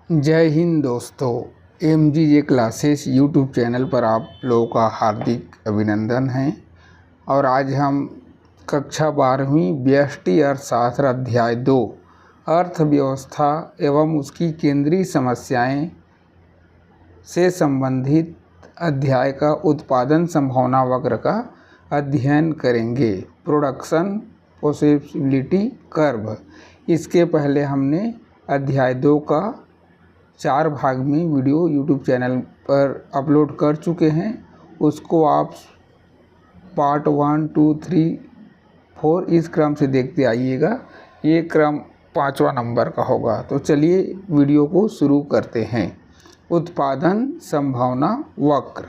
जय हिंद दोस्तों। MGJ classes YouTube channel पर आप लोगों का हार्दिक अभिनंदन है। और आज हम कक्षा 12वीं व्यष्टि अर्थशास्त्र अध्याय 2 अर्थव्यवस्था एवं उसकी केंद्रीय समस्याएं से संबंधित अध्याय का उत्पादन संभावना वक्र का अध्ययन करेंगे। Production possibility curve. इसके पहले हमने अध्याय 2 का 4 भाग में वीडियो यूट्यूब चैनल पर अपलोड कर चुके हैं। उसको आप पार्ट 1, 2, 3, 4 इस क्रम से देखते आइएगा। ये क्रम 5वां नंबर का होगा। तो चलिए वीडियो को शुरू करते हैं। उत्पादन संभावना वक्र।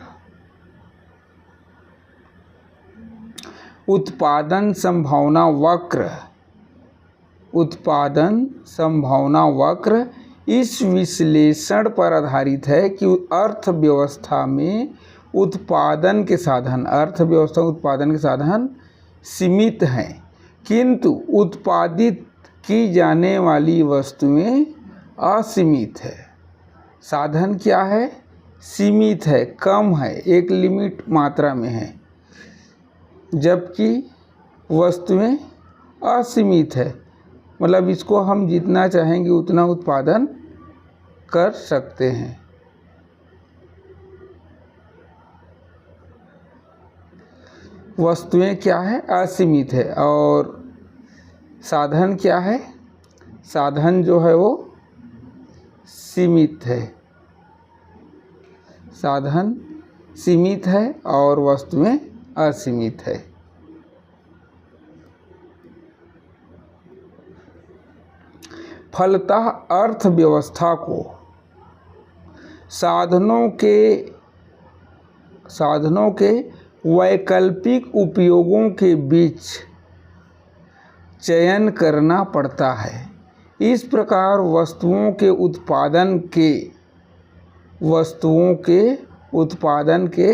उत्पादन संभावना वक्र। उत्पादन संभावना वक्र इस विश्लेषण पर आधारित है कि अर्थव्यवस्था में उत्पादन के साधन सीमित हैं, किंतु उत्पादित की जाने वाली वस्तुएं असीमित है। साधन क्या है? सीमित है, कम है, एक लिमिट मात्रा में है, जबकि वस्तुएं असीमित है। मतलब इसको हम जितना चाहेंगे उतना उत्पादन कर सकते हैं। वस्तुएं क्या है? असीमित है। और साधन क्या है? साधन जो है वो सीमित है। साधन सीमित है और वस्तुएं असीमित है। फलतः अर्थव्यवस्था को साधनों के वैकल्पिक उपयोगों के बीच चयन करना पड़ता है। इस प्रकार वस्तुओं के उत्पादन के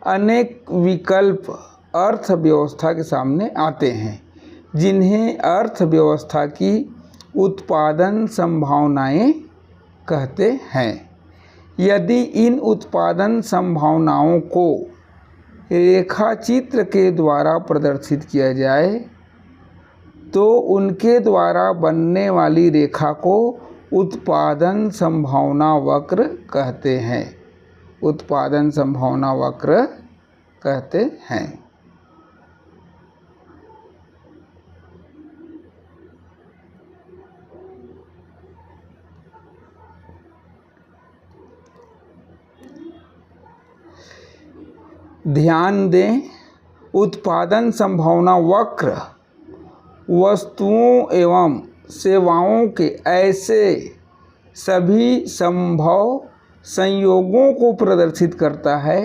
अनेक विकल्प अर्थव्यवस्था के सामने आते हैं, जिन्हें अर्थव्यवस्था की उत्पादन संभावनाएं कहते हैं। यदि इन उत्पादन संभावनाओं को रेखाचित्र के द्वारा प्रदर्शित किया जाए तो उनके द्वारा बनने वाली रेखा को उत्पादन संभावना वक्र कहते हैं। उत्पादन संभावना वक्र कहते हैं। ध्यान दें, उत्पादन संभावना वक्र वस्तुओं एवं सेवाओं के ऐसे सभी संभव संयोगों को प्रदर्शित करता है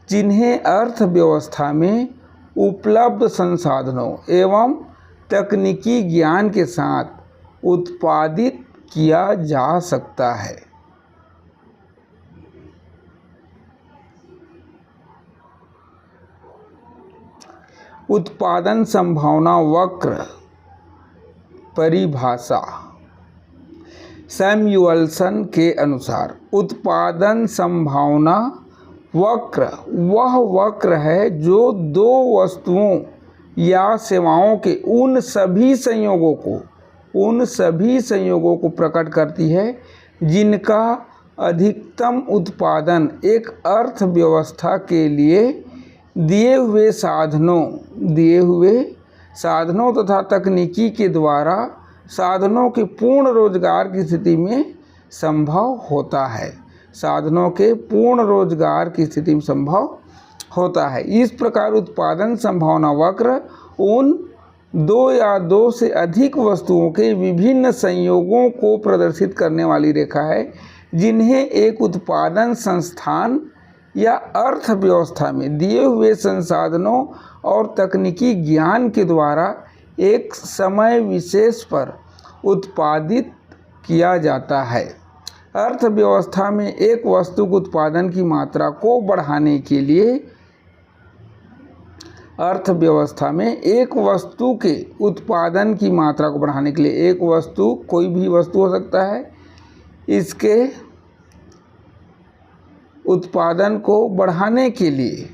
जिन्हें अर्थव्यवस्था में उपलब्ध संसाधनों एवं तकनीकी ज्ञान के साथ उत्पादित किया जा सकता है। उत्पादन संभावना वक्र परिभाषा। सैमुअल्सन के अनुसार उत्पादन संभावना वक्र वह वक्र है जो दो वस्तुओं या सेवाओं के उन सभी संयोगों को प्रकट करती है जिनका अधिकतम उत्पादन एक अर्थव्यवस्था के लिए दिए हुए साधनों तथा तकनीकी के द्वारा साधनों के पूर्ण रोजगार की स्थिति में संभव होता है। साधनों के पूर्ण रोजगार की स्थिति में संभव होता है। इस प्रकार उत्पादन संभावना वक्र उन दो या दो से अधिक वस्तुओं के विभिन्न संयोगों को प्रदर्शित करने वाली रेखा है, जिन्हें एक उत्पादन संस्थान या अर्थव्यवस्था में दिए हुए संसाधनों और तकनीकी ज्ञान के द्वारा एक समय विशेष पर उत्पादित किया जाता है। अर्थव्यवस्था में एक वस्तु के उत्पादन की मात्रा को बढ़ाने के लिए एक वस्तु कोई भी वस्तु हो सकता है, इसके उत्पादन को बढ़ाने के लिए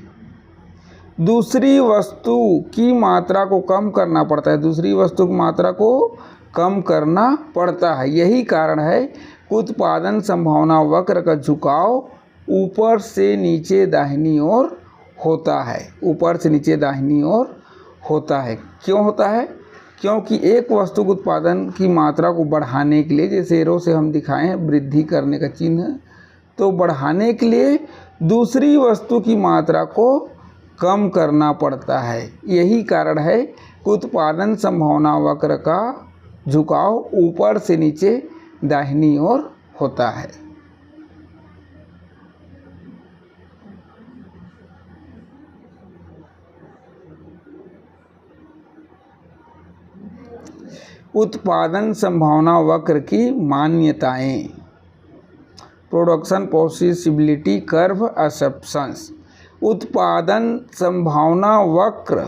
दूसरी वस्तु की मात्रा को कम करना पड़ता है, दूसरी वस्तु की मात्रा को कम करना पड़ता है। यही कारण है कि उत्पादन संभावना वक्र का झुकाव ऊपर से नीचे दाहिनी ओर होता है, ऊपर से नीचे दाहिनी ओर होता है। क्यों होता है? क्योंकि एक वस्तु के उत्पादन की मात्रा को बढ़ाने के लिए, जैसे एरो से हम दिखाएं हैं वृद्धि करने का चिन्ह, तो बढ़ाने के लिए दूसरी वस्तु की मात्रा को कम करना पड़ता है। यही कारण है कि उत्पादन संभावना वक्र का झुकाव ऊपर से नीचे दाहिनी ओर होता है। उत्पादन संभावना वक्र की मान्यताएं, प्रोडक्शन पॉसिबिलिटी कर्व असम्पशंस। उत्पादन संभावना वक्र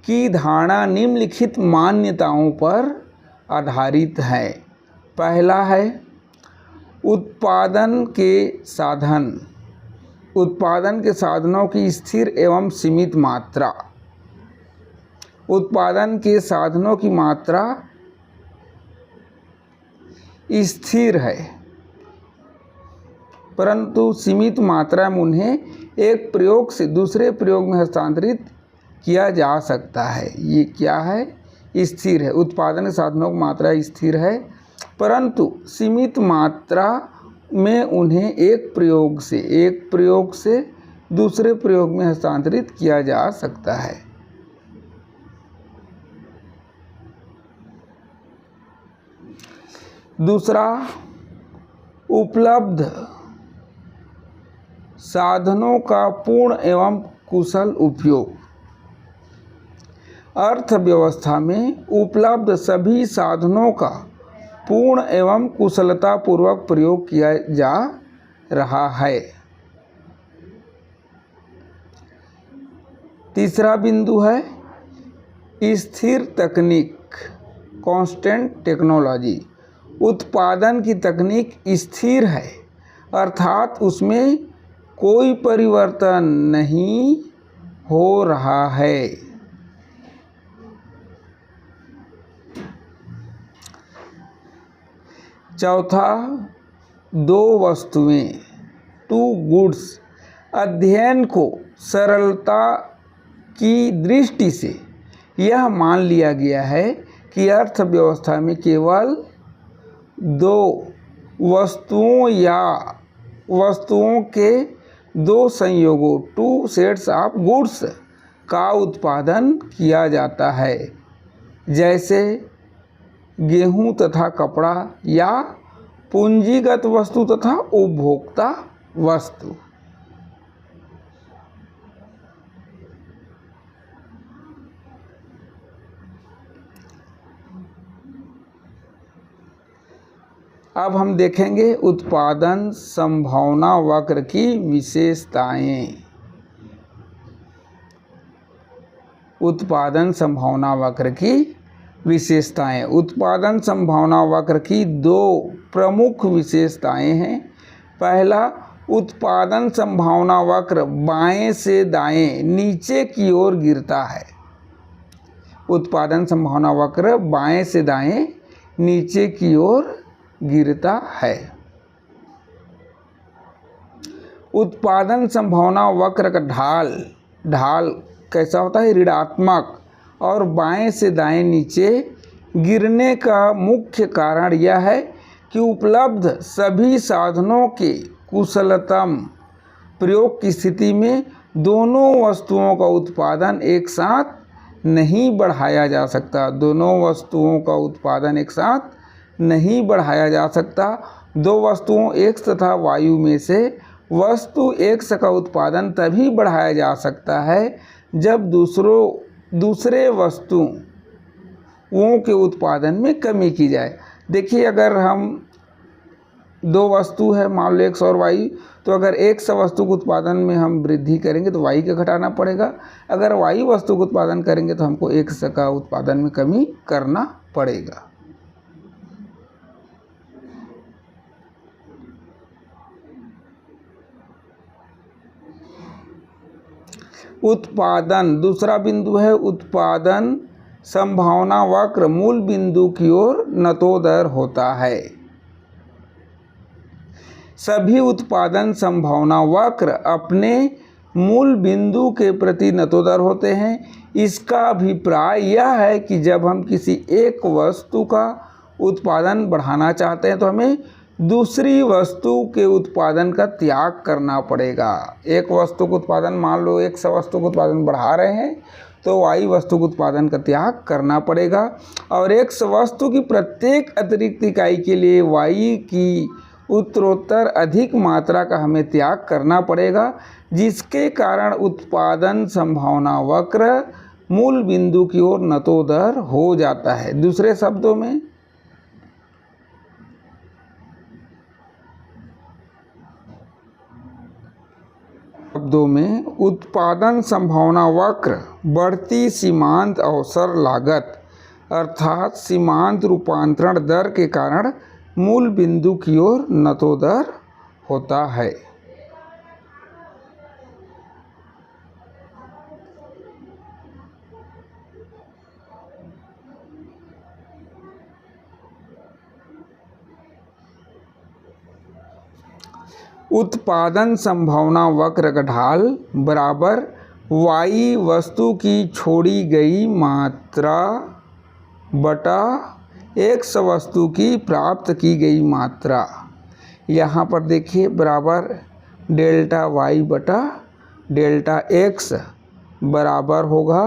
की धारणा निम्नलिखित मान्यताओं पर आधारित है। पहला है उत्पादन के साधन, उत्पादन के साधनों की स्थिर एवं सीमित मात्रा। उत्पादन के साधनों की मात्रा स्थिर है, परंतु सीमित मात्रा में उन्हें एक प्रयोग से दूसरे प्रयोग में हस्तांतरित किया जा सकता है। ये क्या है? स्थिर है। उत्पादन के साधनों की मात्रा स्थिर है, परंतु सीमित मात्रा में उन्हें एक प्रयोग से दूसरे प्रयोग में हस्तांतरित किया जा सकता है। दूसरा, उपलब्ध साधनों का पूर्ण एवं कुशल उपयोग। अर्थव्यवस्था में उपलब्ध सभी साधनों का पूर्ण एवं कुशलतापूर्वक प्रयोग किया जा रहा है। तीसरा बिंदु है स्थिर तकनीक, कांस्टेंट टेक्नोलॉजी। उत्पादन की तकनीक स्थिर है, अर्थात उसमें कोई परिवर्तन नहीं हो रहा है। चौथा, दो वस्तुएं, टू गुड्स। अध्ययन को सरलता की दृष्टि से यह मान लिया गया है कि अर्थव्यवस्था में केवल दो वस्तुओं या वस्तुओं के दो संयोगों, टू सेट्स ऑफ गुड्स का उत्पादन किया जाता है, जैसे गेहूं तथा कपड़ा या पूंजीगत वस्तु तथा उपभोक्ता वस्तु। अब हम देखेंगे उत्पादन संभावना वक्र की विशेषताएं। उत्पादन संभावना वक्र की विशेषताएं। उत्पादन संभावना वक्र की दो प्रमुख विशेषताएं हैं। पहला, उत्पादन संभावना वक्र बाएं से दाएं नीचे की ओर गिरता है। उत्पादन संभावना वक्र बाएं से दाएं नीचे की ओर गिरता है। उत्पादन संभावना वक्र का ढाल कैसा होता है? ऋणात्मक। और बाएं से दाएं नीचे गिरने का मुख्य कारण यह है कि उपलब्ध सभी साधनों के कुशलतम प्रयोग की स्थिति में दोनों वस्तुओं का उत्पादन एक साथ नहीं बढ़ाया जा सकता। दोनों वस्तुओं का उत्पादन एक साथ नहीं बढ़ाया जा सकता। दो वस्तुओं X तथा वायु में से वस्तु X का उत्पादन तभी बढ़ाया जा सकता है जब दूसरे वस्तुओं के उत्पादन में कमी की जाए। देखिए, अगर हम दो वस्तु है, मान लो X और Y, तो अगर X वस्तु के उत्पादन में हम वृद्धि करेंगे तो Y का घटाना पड़ेगा। अगर Y वस्तु का उत्पादन करेंगे तो हमको X का उत्पादन में कमी करना पड़ेगा। उत्पादन, दूसरा बिंदु है उत्पादन संभावना वक्र मूल बिंदु की ओर नतोदर होता है। सभी उत्पादन संभावना वक्र अपने मूल बिंदु के प्रति नतोदर होते हैं। इसका अभिप्राय यह है कि जब हम किसी एक वस्तु का उत्पादन बढ़ाना चाहते हैं तो हमें दूसरी वस्तु के उत्पादन का त्याग करना पड़ेगा। एक वस्तु का उत्पादन, मान लो एक वस्तु का उत्पादन बढ़ा रहे हैं तो y वस्तु के उत्पादन का त्याग करना पड़ेगा, और x वस्तु की प्रत्येक अतिरिक्त इकाई के लिए y की उत्तरोत्तर अधिक मात्रा का हमें त्याग करना पड़ेगा, जिसके कारण उत्पादन संभावना वक्र मूल बिंदु की ओर नतोदर हो जाता है। दूसरे शब्दों में उत्पादन संभावना वक्र बढ़ती सीमांत अवसर लागत अर्थात सीमांत रूपांतरण दर के कारण मूल बिंदु की ओर नतोदर होता है। उत्पादन संभावना वक्र का ढाल बराबर y वस्तु की छोड़ी गई मात्रा बटा x वस्तु की प्राप्त की गई मात्रा। यहाँ पर देखिए बराबर डेल्टा y बटा डेल्टा x बराबर होगा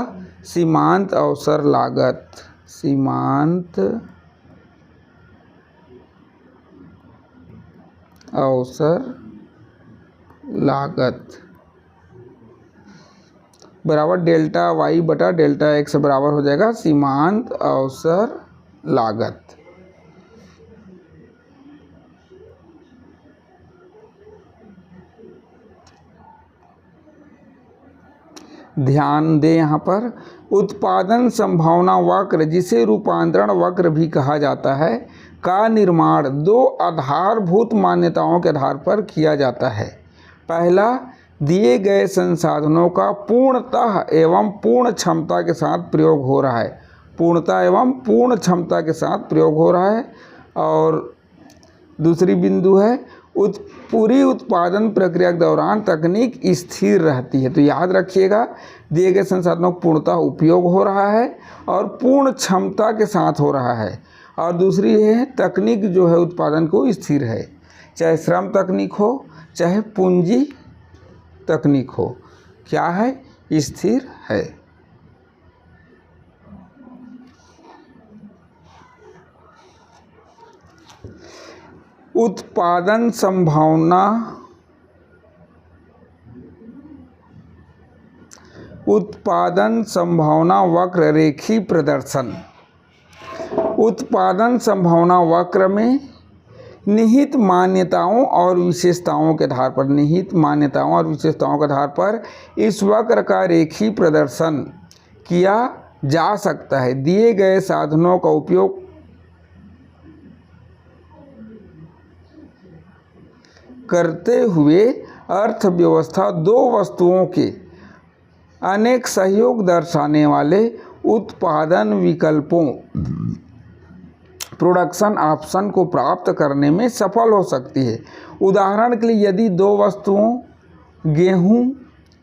सीमांत अवसर लागत, सीमांत अवसर लागत बराबर डेल्टा y बटा डेल्टा x बराबर हो जाएगा सीमांत अवसर लागत। ध्यान दें यहाँ पर उत्पादन संभावना वक्र, जिसे रूपांतरण वक्र भी कहा जाता है, का निर्माण दो आधारभूत मान्यताओं के आधार पर किया जाता है। पहला, दिए गए संसाधनों का पूर्णतः एवं पूर्ण क्षमता के साथ प्रयोग हो रहा है, पूर्णतः एवं पूर्ण क्षमता के साथ प्रयोग हो रहा है। और दूसरी बिंदु है पूरी उत्पादन प्रक्रिया के दौरान तकनीक स्थिर रहती है। तो याद रखिएगा, दिए गए संसाधनों का पूर्णतः उपयोग हो रहा है और पूर्ण क्षमता के साथ हो रहा है। और दूसरी है तकनीक जो है उत्पादन को स्थिर है, चाहे श्रम तकनीक हो चाहे पूंजी तकनीक हो, क्या है, स्थिर है। उत्पादन संभावना वक्र रेखीय प्रदर्शन। उत्पादन संभावना वक्र में निहित मान्यताओं और विशेषताओं के आधार पर, निहित मान्यताओं और विशेषताओं के आधार पर इस वक्र का रेखीय प्रदर्शन किया जा सकता है। दिए गए साधनों का उपयोग करते हुए अर्थव्यवस्था दो वस्तुओं के अनेक सहयोग दर्शाने वाले उत्पादन विकल्पों, प्रोडक्शन ऑप्शन को प्राप्त करने में सफल हो सकती है। उदाहरण के लिए यदि दो वस्तुओं, गेहूं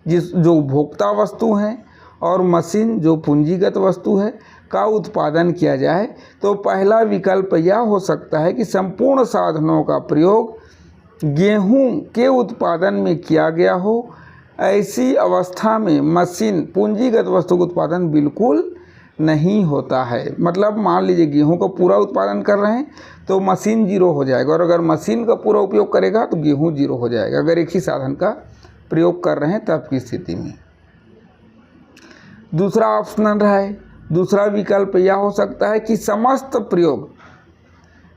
जो उपभोक्ता वस्तु हैं और मशीन जो पूंजीगत वस्तु है, का उत्पादन किया जाए तो पहला विकल्प यह हो सकता है कि संपूर्ण साधनों का प्रयोग गेहूं के उत्पादन में किया गया हो। ऐसी अवस्था में मशीन पूंजीगत वस्तु का उत्पादन बिल्कुल नहीं होता है। मतलब मान लीजिए गेहूं का पूरा उत्पादन कर रहे हैं तो मशीन जीरो हो जाएगा, और अगर मशीन का पूरा उपयोग करेगा तो गेहूं जीरो हो जाएगा, अगर एक ही साधन का प्रयोग कर रहे हैं तब की स्थिति में। दूसरा ऑप्शन है, दूसरा विकल्प यह हो सकता है कि समस्त प्रयोग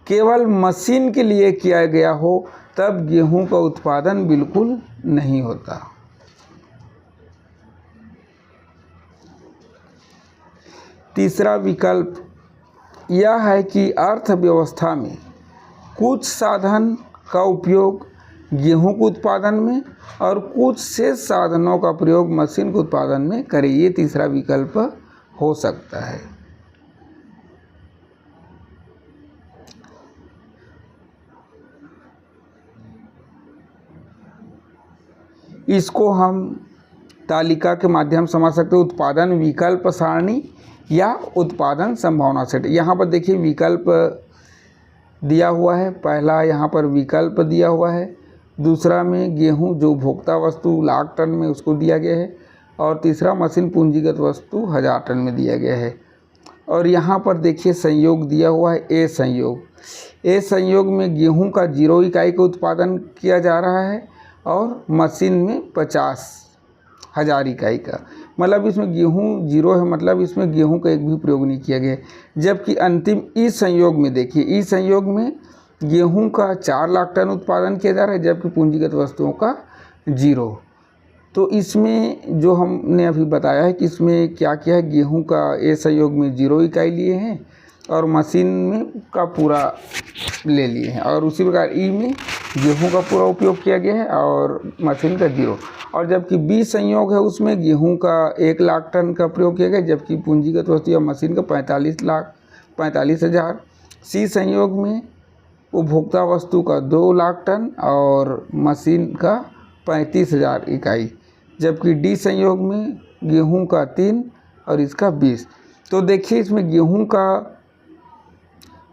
केवल मशीन के लिए किया गया हो, तब गेहूं का उत्पादन बिल्कुल नहीं होता। तीसरा विकल्प यह है कि अर्थव्यवस्था में कुछ साधन का उपयोग गेहूं के उत्पादन में और कुछ शेष साधनों का प्रयोग मशीन के उत्पादन में करें। ये तीसरा विकल्प हो सकता है। इसको हम तालिका के माध्यम से समझ सकते हैं। उत्पादन विकल्प सारणी या उत्पादन संभावना सेट। यहाँ पर देखिए विकल्प दिया हुआ है। पहला यहाँ पर विकल्प दिया हुआ है, दूसरा में गेहूं जो उपभोक्ता वस्तु लाख टन में उसको दिया गया है, और तीसरा मशीन पूंजीगत वस्तु 1000 टन में दिया गया है। और यहाँ पर देखिए संयोग दिया हुआ है ए संयोग। ए संयोग में गेहूं का 0 इकाई का उत्पादन किया जा रहा है और मशीन में 50,000 इकाई का, मतलब इसमें गेहूं 0 है, मतलब इसमें गेहूं का एक भी प्रयोग नहीं किया गया। जबकि अंतिम ई संयोग में देखिए, ई संयोग में गेहूं का 4 लाख टन उत्पादन किया जा रहा है, जबकि पूंजीगत वस्तुओं का 0। तो इसमें जो हमने अभी बताया है कि इसमें क्या किया है, गेहूं का ए संयोग में 0 इकाई लिए हैं और मशीन में का पूरा ले लिए हैं, और उसी प्रकार ई में गेहूं का पूरा उपयोग किया गया है और मशीन का 0। और जबकि बी संयोग है उसमें गेहूं का 1 लाख टन का प्रयोग किया गया, जबकि पूंजीगत वस्तु या मशीन का 45,000। सी संयोग में उपभोक्ता वस्तु का 2 लाख टन और मशीन का 35,000 इकाई, जबकि डी संयोग में गेहूं का 3 और इसका 20। तो देखिए इसमें गेहूं का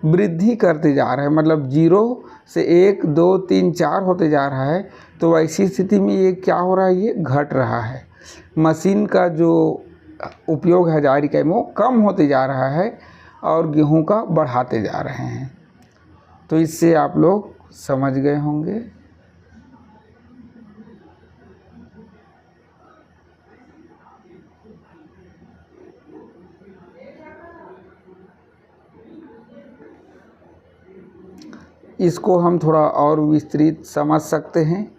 वृद्धि करते जा रहा है, मतलब 0 से 1, 2, 3, 4 होते जा रहा है। तो ऐसी स्थिति में ये क्या हो रहा है, ये घट रहा है। मशीन का जो उपयोग है 1000 इकाई में वो कम होते जा रहा है और गेहूं का बढ़ाते जा रहे हैं। तो इससे आप लोग समझ गए होंगे। इसको हम थोड़ा और विस्तृत समझ सकते हैं।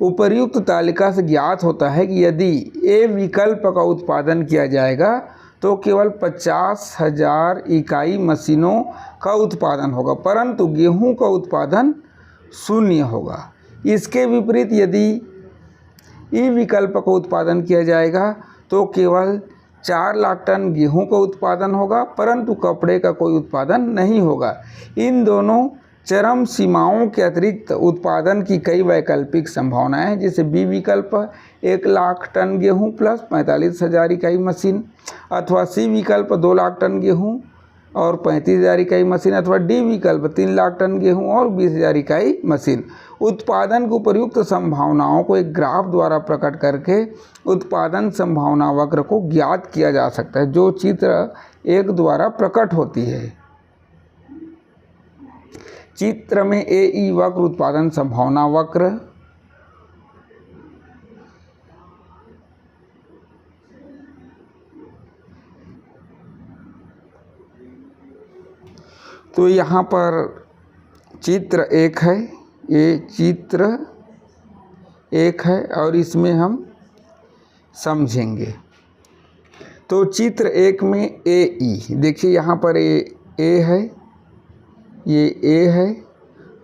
उपर्युक्त तालिका से ज्ञात होता है कि यदि ए विकल्प का उत्पादन किया जाएगा तो केवल 50,000 इकाई मशीनों का उत्पादन होगा, परंतु गेहूं का उत्पादन 0 होगा। इसके विपरीत यदि ई विकल्प का उत्पादन किया जाएगा तो केवल 4 लाख टन गेहूं का उत्पादन होगा, परंतु कपड़े का कोई उत्पादन नहीं होगा। इन दोनों चरम सीमाओं के अतिरिक्त उत्पादन की कई वैकल्पिक संभावनाएं हैं, जैसे बी विकल्प 1 लाख टन गेहूं प्लस 45,000 इकाई मशीन, अथवा सी विकल्प 2 लाख टन गेहूं और 35,000 इकाई मशीन, अथवा डी विकल्प 3 लाख टन गेहूं और 20,000 इकाई मशीन। उत्पादन को उपयुक्त संभावनाओं को एक ग्राफ द्वारा प्रकट करके उत्पादन संभावना वक्र को ज्ञात किया जा सकता है, जो चित्र 1 द्वारा प्रकट होती है। चित्र में ए ई वक्र उत्पादन संभावना वक्र, तो यहाँ पर चित्र 1 है, ये चित्र 1 है और इसमें हम समझेंगे। तो चित्र 1 में ए ई देखिए, यहाँ पर ए है, ये ए है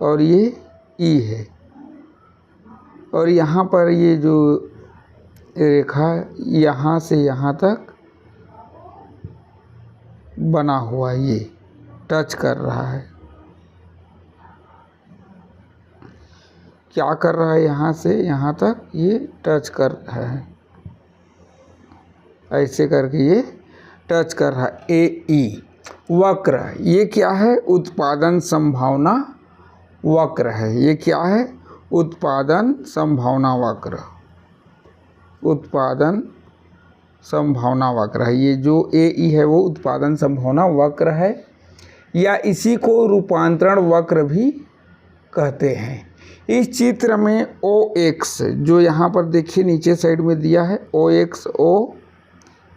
और ये ई है, और यहाँ पर ये जो रेखा यहाँ से यहाँ तक बना हुआ है, ये टच कर रहा है। क्या कर रहा है, यहाँ से यहाँ तक ये टच कर रहा है, ऐसे करके ये टच कर रहा है। ए ई वक्र, ये क्या है, उत्पादन संभावना वक्र है। ये क्या है, उत्पादन संभावना वक्र, उत्पादन संभावना वक्र है। ये जो ए ई है वो उत्पादन संभावना वक्र है, या इसी को रूपांतरण वक्र भी कहते हैं। इस चित्र में ओ एक्स जो यहाँ पर देखिए नीचे साइड में दिया है, ओ एक्स, ओ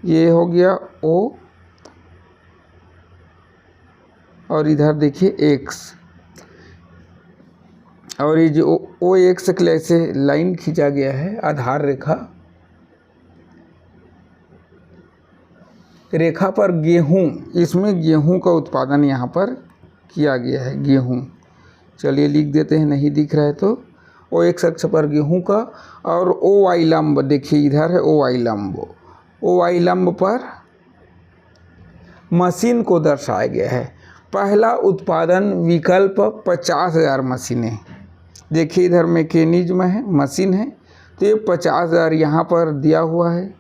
ये हो गया ओ, और इधर देखिए एक्स, और ये जो ओ एक्स के लिए से लाइन खींचा गया है, आधार रेखा, रेखा पर गेहूं, इसमें गेहूं का उत्पादन यहाँ पर किया गया है, गेहूं। चलिए लिख देते हैं, नहीं दिख रहा है तो। ओ एक्स अक्ष पर गेहूं का, और ओ वाई लंब देखिए इधर है ओ वाई लंब पर मशीन को दर्शाया गया है। पहला उत्पादन विकल्प 50,000 मशीनें। देखिए इधर मैकेनिज्म है, मशीन है, तो ये 50,000 यहाँ पर दिया हुआ है।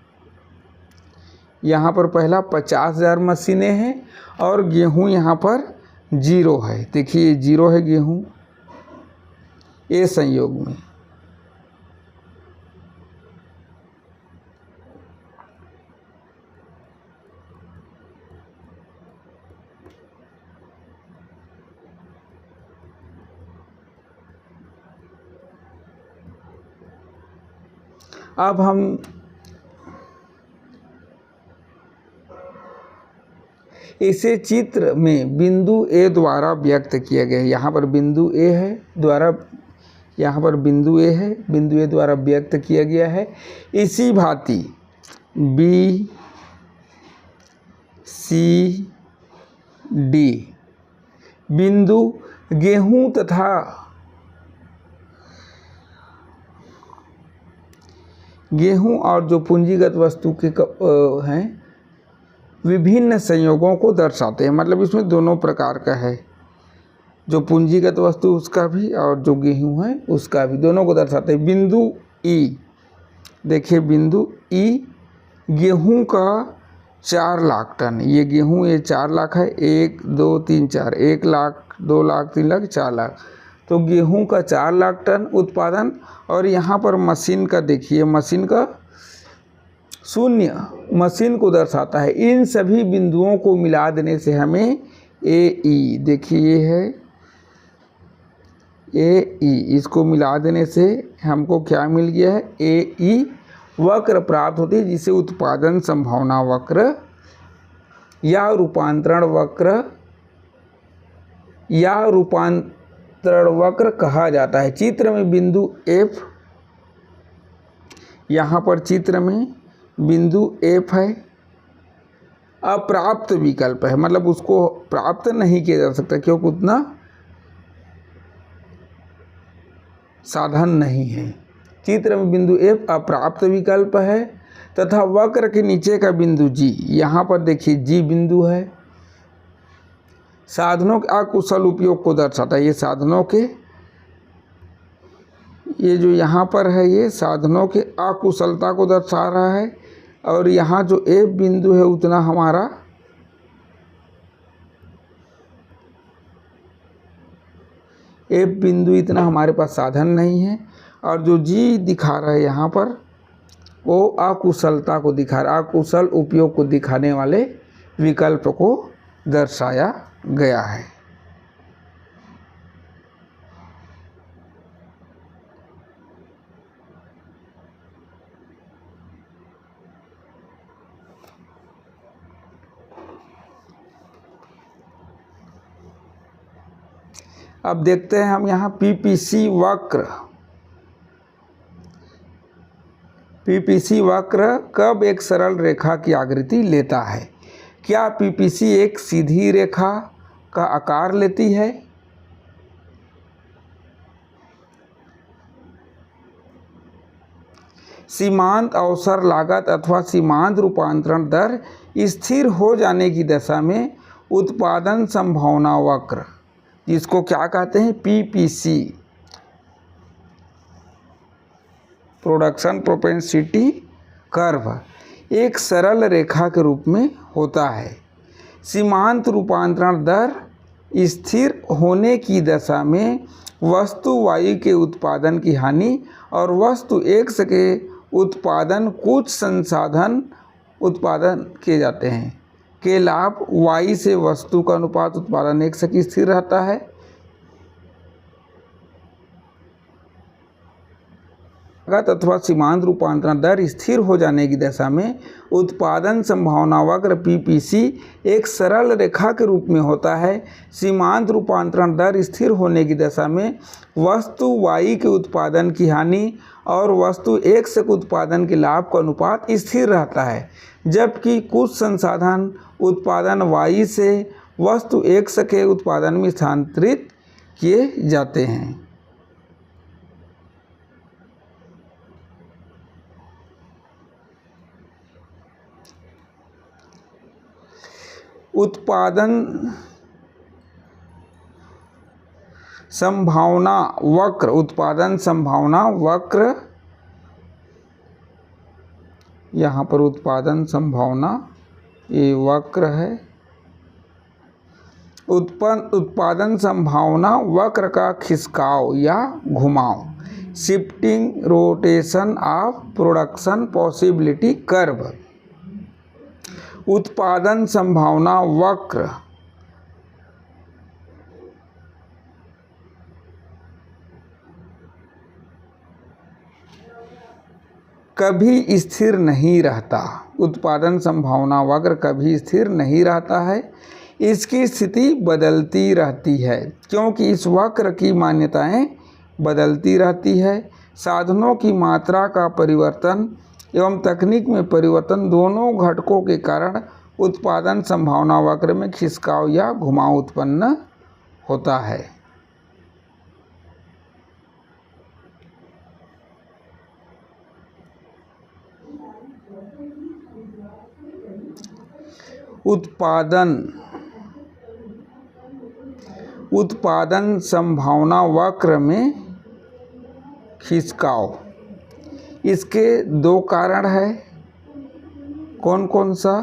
यहाँ पर पहला 50,000 मशीनें हैं और गेहूं यहाँ पर 0 है। देखिए 0 है गेहूं ए संयोग में। अब हम इसे चित्र में बिंदु ए द्वारा व्यक्त किया गया है। यहाँ पर बिंदु ए है द्वारा, यहाँ पर बिंदु ए है, बिंदु ए द्वारा व्यक्त किया गया है। इसी भांति बी सी डी बिंदु गेहूं तथा गेहूं और जो पूंजीगत वस्तु के हैं विभिन्न संयोगों को दर्शाते हैं। मतलब इसमें दोनों प्रकार का है, जो पूंजीगत वस्तु उसका भी और जो गेहूं है उसका भी, दोनों को दर्शाते हैं। बिंदु ई, देखिए बिंदु ई गेहूं का 4 लाख टन, ये गेहूं ये 4 लाख है, 1 2 3 4, 1 लाख 2 लाख 3 लाख 4 लाख, तो गेहूं का 4 लाख टन उत्पादन। और यहाँ पर मशीन का देखिए, मशीन का 0 मशीन को दर्शाता है। इन सभी बिंदुओं को मिला देने से हमें ए ई, देखिए ये है ए ई, इसको मिला देने से हमको क्या मिल गया है, ए ई वक्र प्राप्त होती है, जिसे उत्पादन संभावना वक्र या रूपांतरण वक्र या रूपांतरण वक्र कहा जाता है। चित्र में बिंदु एफ, यहाँ पर चित्र में बिंदु एफ है, अप्राप्त विकल्प है, मतलब उसको प्राप्त नहीं किया जा सकता क्योंकि उतना साधन नहीं है। चित्र में बिंदु एफ अप्राप्त विकल्प है तथा वक्र के नीचे का बिंदु जी, यहाँ पर देखिए जी बिंदु है, साधनों के अकुशल उपयोग को दर्शाता है। ये साधनों के, ये जो यहाँ पर है ये साधनों के अकुशलता को दर्शा रहा है। और यहाँ जो एफ बिंदु है उतना हमारा एफ बिंदु इतना हमारे पास साधन नहीं है। और जो जी दिखा रहा है यहाँ पर वो अकुशलता को दिखा रहा है, अकुशल उपयोग को दिखाने वाले विकल्प को दर्शाया गया है। अब देखते हैं हम यहाँ पीपीसी वक्र। पीपीसी वक्र कब एक सरल रेखा की आकृति लेता है? क्या पीपीसी एक सीधी रेखा का आकार लेती है? सीमांत अवसर लागत अथवा सीमांत रूपांतरण दर स्थिर हो जाने की दशा में उत्पादन संभावना वक्र, जिसको क्या कहते हैं, पीपीसी, प्रोडक्शन प्रोपेंसिटी कर्व, एक सरल रेखा के रूप में होता है। सीमांत रूपांतरण दर स्थिर होने की दशा में वस्तु वाई के उत्पादन की हानि और वस्तु एक्स के उत्पादन कुछ संसाधन उत्पादन किए जाते हैं के लाभ वाई से वस्तु का अनुपात उत्पादन एक्स की स्थिर रहता है। अथवा सीमांत रूपांतरण दर स्थिर हो जाने की दशा में उत्पादन संभावना वक्र पीपीसी एक सरल रेखा के रूप में होता है। सीमांत रूपांतरण दर स्थिर होने की दशा में वस्तु वाई के उत्पादन की हानि और वस्तु एक्स के उत्पादन के लाभ का अनुपात स्थिर रहता है, जबकि कुछ संसाधन उत्पादन वाई से वस्तु एक्स के उत्पादन में स्थानांतरित किए जाते हैं। उत्पादन संभावना वक्र, उत्पादन संभावना वक्र, यहाँ पर उत्पादन संभावना ये वक्र है। उत्पादन संभावना वक्र का खिसकाव या घुमाव, shifting rotation of production possibility curve. उत्पादन संभावना वक्र कभी स्थिर नहीं रहता। उत्पादन संभावना वक्र कभी स्थिर नहीं रहता है, इसकी स्थिति बदलती रहती है, क्योंकि इस वक्र की मान्यताएं बदलती रहती है। साधनों की मात्रा का परिवर्तन एवं तकनीक में परिवर्तन दोनों घटकों के कारण उत्पादन संभावना वक्र में खिसकाव या घुमाव उत्पन्न होता है। उत्पादन संभावना वक्र में खिसकाव, इसके दो कारण है। कौन कौन सा?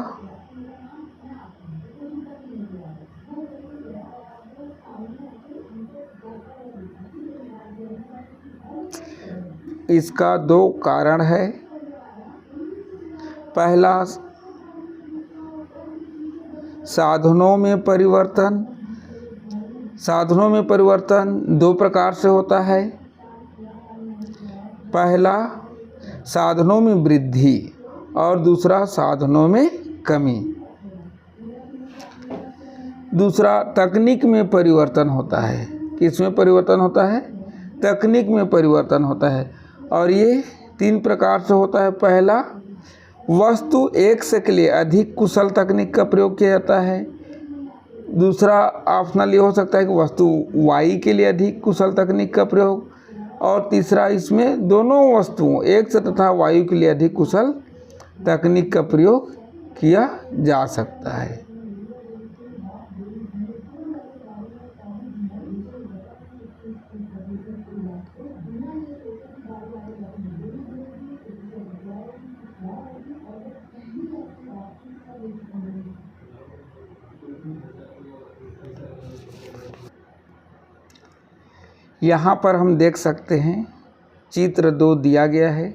इसका दो कारण है। पहला, साधनों में परिवर्तन। साधनों में परिवर्तन दो प्रकार से होता है। पहला साधनों में वृद्धि और दूसरा साधनों में कमी। दूसरा तकनीक में परिवर्तन होता है। किस में परिवर्तन होता है? तकनीक में परिवर्तन होता है, और ये तीन प्रकार से होता है। पहला, वस्तु X के लिए अधिक कुशल तकनीक का प्रयोग किया जाता है। दूसरा ऑप्शनल ये हो सकता है कि वस्तु Y के लिए अधिक कुशल तकनीक का प्रयोग, और तीसरा इसमें दोनों वस्तुओं X तथा Y के लिए अधिक कुशल तकनीक का प्रयोग किया जा सकता है। यहाँ पर हम देख सकते हैं चित्र 2 दिया गया है।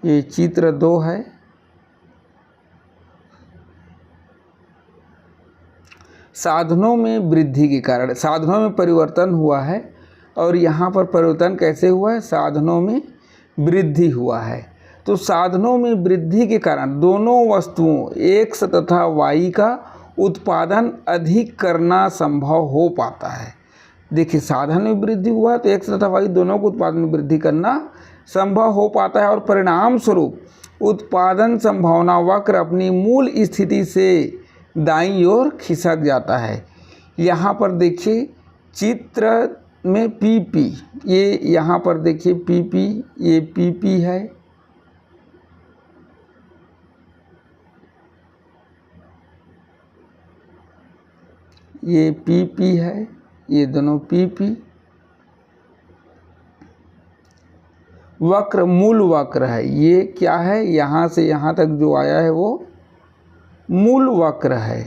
ये चित्र 2 है। साधनों में वृद्धि के कारण साधनों में परिवर्तन हुआ है, और यहाँ पर परिवर्तन कैसे हुआ है? साधनों में वृद्धि हुआ है। तो साधनों में वृद्धि के कारण दोनों वस्तुओं X तथा Y का उत्पादन अधिक करना संभव हो पाता है। देखिए, साधन में वृद्धि हुआ तो X तथा Y दोनों को उत्पादन में वृद्धि करना संभव हो पाता है, और परिणाम स्वरूप उत्पादन संभावना वक्र अपनी मूल स्थिति से दाईं ओर खिसक जाता है। यहाँ पर देखिए चित्र में PP, ये यहाँ पर देखिए PP, ये PP है, ये PP है, ये दोनों PP। वक्र मूल वक्र है। ये क्या है? यहाँ से यहाँ तक जो आया है वो मूल वक्र है।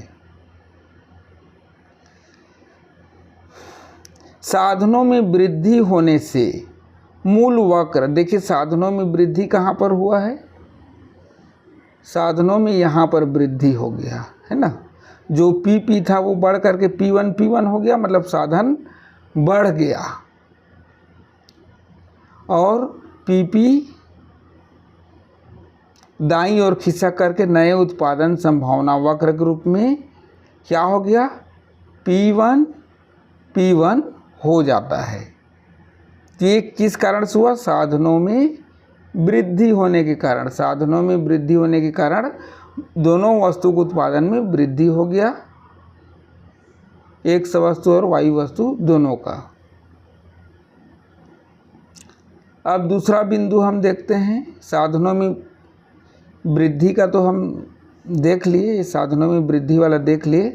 साधनों में वृद्धि होने से मूल वक्र, देखिए साधनों में वृद्धि कहाँ पर हुआ है? साधनों में यहाँ पर वृद्धि हो गया है ना। जो PP था वो बढ़ करके P1 हो गया, मतलब साधन बढ़ गया, और PP दाईं ओर खिसक करके नए उत्पादन संभावना वक्र के रूप में क्या हो गया? P1 हो जाता है। तो ये किस कारण से हुआ? साधनों में वृद्धि होने के कारण। साधनों में वृद्धि होने के कारण दोनों वस्तु के उत्पादन में वृद्धि हो गया, X वस्तु और Y वस्तु दोनों का। अब दूसरा बिंदु हम देखते हैं। साधनों में वृद्धि का तो हम देख लिए, साधनों में वृद्धि वाला देख लिए।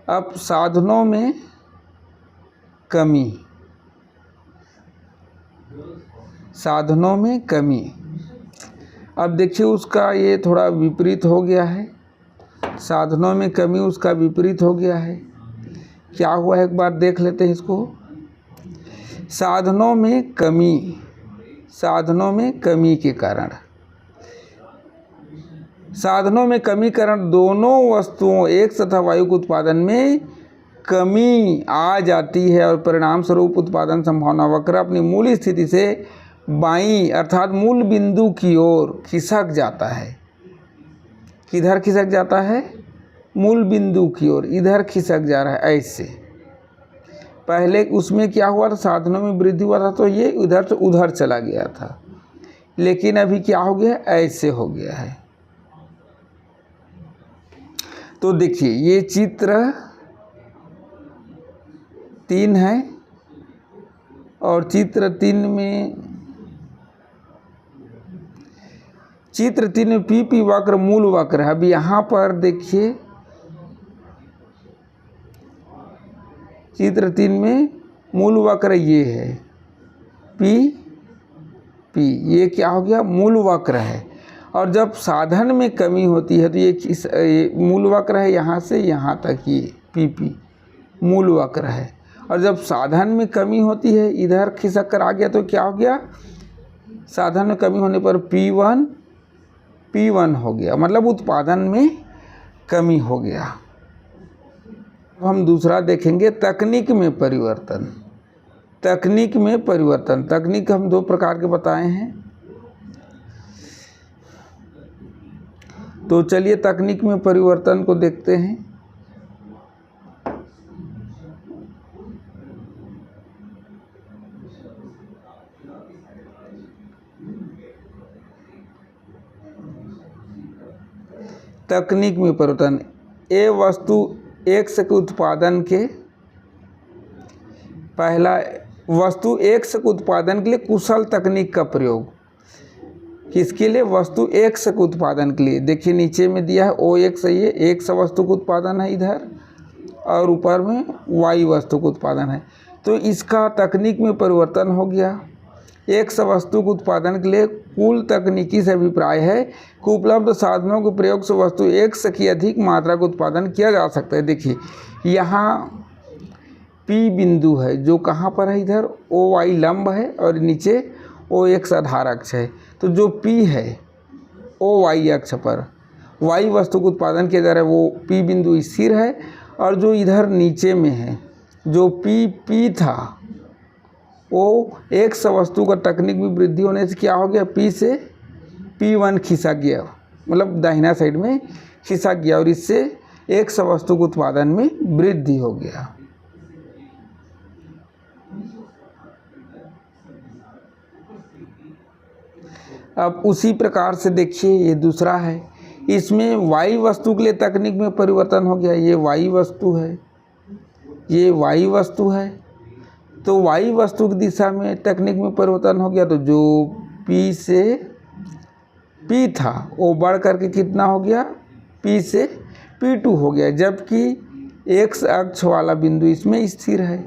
अब साधनों में कमी, साधनों में कमी। अब देखिए उसका ये थोड़ा विपरीत हो गया है, साधनों में कमी उसका विपरीत हो गया है। क्या हुआ है एक बार देख लेते हैं इसको। साधनों में कमी, साधनों में कमी के कारण, साधनों में कमी कारण दोनों वस्तुओं X तथा Y के उत्पादन में कमी आ जाती है और परिणाम स्वरूप उत्पादन संभावना वक्र अपनी मूल स्थिति से बाईं अर्थात मूल बिंदु की ओर खिसक जाता है। किधर खिसक जाता है? मूल बिंदु की ओर, इधर खिसक जा रहा है ऐसे। पहले उसमें क्या हुआ था, साधनों में वृद्धि हुआ था तो ये उधर से उधर चला गया था, लेकिन अभी क्या हो गया, ऐसे हो गया है। तो देखिए ये चित्र 3 है और चित्र 3 में पीपी वक्र मूल वक्र है। अब यहाँ पर देखिए चित्र 3 में मूल वक्र ये है पी, ये क्या हो गया, मूल वक्र है। और जब साधन में कमी होती है तो ये मूल वक्र है, यहाँ से यहाँ तक ये पी मूल वक्र है। और जब साधन में कमी होती है, इधर खिसक कर आ गया तो क्या हो गया, साधन में कमी होने पर P1 हो गया, मतलब उत्पादन में कमी हो गया। अब हम दूसरा देखेंगे तकनीक में परिवर्तन। तकनीक में परिवर्तन, तकनीक हम 2 प्रकार के बताए हैं। तो चलिए तकनीक में परिवर्तन को देखते हैं। तकनीक में परिवर्तन, ए वस्तु X के उत्पादन के, पहला वस्तु X के उत्पादन के लिए कुशल तकनीक का प्रयोग। किसके लिए? वस्तु X के उत्पादन के लिए। देखिए नीचे में दिया है OX है, ये X वस्तु का उत्पादन है इधर, और ऊपर में Y वस्तु का उत्पादन है। तो इसका तकनीक में परिवर्तन हो गया। X वस्तु के उत्पादन के लिए कुल तकनीकी से अभिप्राय है कि उपलब्ध साधनों के प्रयोग से वस्तु X की अधिक मात्रा का उत्पादन किया जा सकता है। देखिए यहाँ P बिंदु है जो कहाँ पर है, इधर OY लंब है और नीचे OX आधार अक्ष है। तो जो P है OY अक्ष पर Y वस्तु का उत्पादन किया जा रहा है, वो P बिंदु स्थिर है। और जो इधर नीचे में है जो P था, वो X वस्तु का तकनीक में वृद्धि होने से क्या हो गया, P से P1 खिसक गया, मतलब दाहिना साइड में खिसक गया, और इससे X वस्तु के उत्पादन में वृद्धि हो गया। अब उसी प्रकार से देखिए ये दूसरा है, इसमें Y वस्तु के लिए तकनीक में परिवर्तन हो गया। ये Y वस्तु है, ये Y वस्तु है, तो Y वस्तु की दिशा में तकनीक में परिवर्तन हो गया। तो जो P से P था वो बढ़ करके कितना हो गया, P से P2 हो गया, जबकि X अक्ष वाला बिंदु इसमें स्थिर है।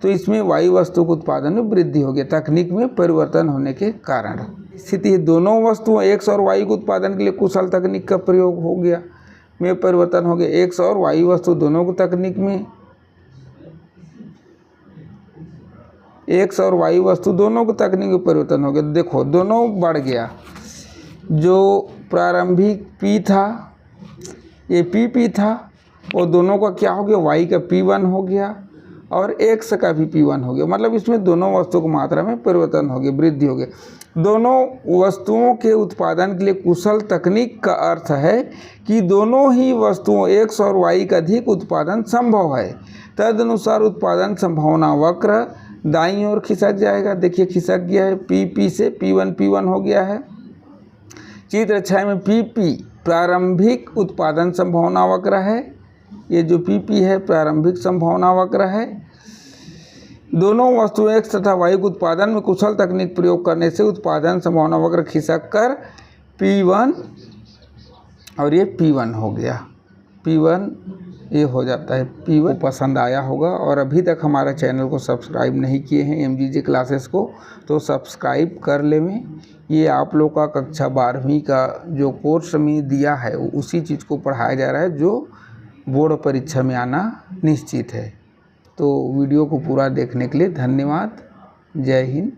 तो इसमें Y वस्तु के उत्पादन में वृद्धि हो गया तकनीक में परिवर्तन होने के कारण। स्थिति दोनों वस्तुओं X और Y के उत्पादन के लिए कुशल तकनीक का प्रयोग हो गया, में परिवर्तन हो गया। X और Y वस्तु दोनों को तकनीक में, X और Y वस्तु दोनों को तकनीक में परिवर्तन हो गया। देखो दोनों बढ़ गया, जो प्रारंभिक P था, ये PP था, वो दोनों का क्या हो गया, Y का P1 हो गया और X का भी P1 हो गया। मतलब इसमें दोनों वस्तुओं की मात्रा में परिवर्तन हो गया, वृद्धि हो गया। दोनों वस्तुओं के उत्पादन के लिए कुशल तकनीक का अर्थ है कि दोनों ही वस्तुओं X और Y का अधिक उत्पादन संभव है। तदनुसार उत्पादन संभावना वक्र दाईं ओर खिसक जाएगा। देखिए खिसक गया है, P से P1 हो गया है। चित्र 6 में PP प्रारंभिक उत्पादन संभावना वक्र है। ये जो PP है प्रारंभिक संभावना वक्र है। दोनों वस्तु X तथा Y के उत्पादन में कुशल तकनीक प्रयोग करने से उत्पादन संभावना वक्र खिसक कर और ये P1 हो गया। P1 ये हो जाता है। P1 पसंद आया होगा और अभी तक हमारा चैनल को सब्सक्राइब नहीं किए हैं MGJ क्लासेस को, तो सब्सक्राइब कर लें। ये आप लोग का कक्षा 12वीं का जो कोर्स में दिया है उसी चीज़ को पढ़ाया जा रहा है जो बोर्ड परीक्षा में आना निश्चित है। तो वीडियो को पूरा देखने के लिए धन्यवाद। जय हिंद,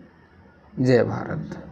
जय भारत।